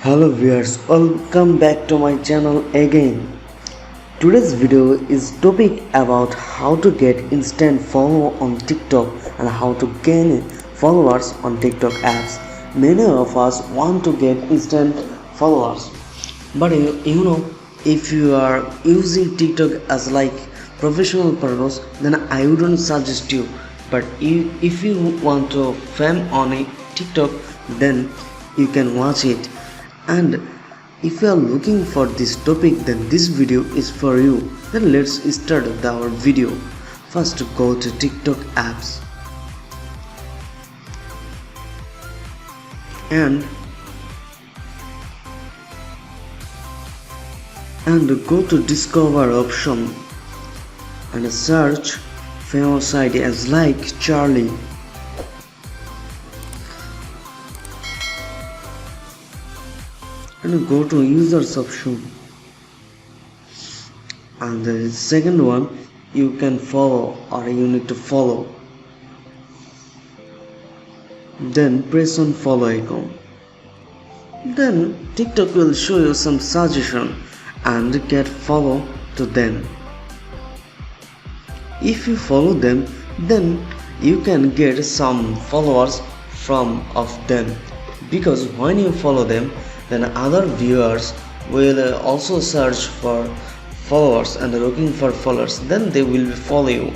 Hello viewers, welcome back to my channel again. Today's video is topic about how to get instant follow on TikTok and how to gain followers on TikTok apps. Many of us want to get instant followers, but if you are using TikTok as like professional purpose, then I wouldn't suggest you. But if you want to fame on it TikTok, then you can watch it. And if you are looking for this topic, then this video is for you. Then let's start our video. First, go to TikTok apps and go to discover option and search famous ID as like Charlie. And go to users option, and the second one, you can follow or you need to follow. Then press on follow icon. Then TikTok will show you some suggestion and get follow to them. If you follow them, then you can get some followers from of them, because when you follow them, then other viewers will also search for followers and looking for followers, then they will follow you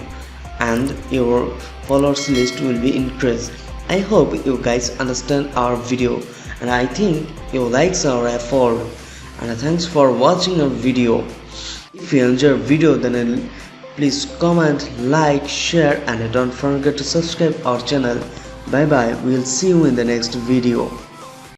and your followers list will be increased. I hope you guys understand our video, and I think you likes our effort, and thanks for watching our video. If you enjoy our video, then please comment, like, share, and don't forget to subscribe our channel. Bye bye, we'll see you in the next video.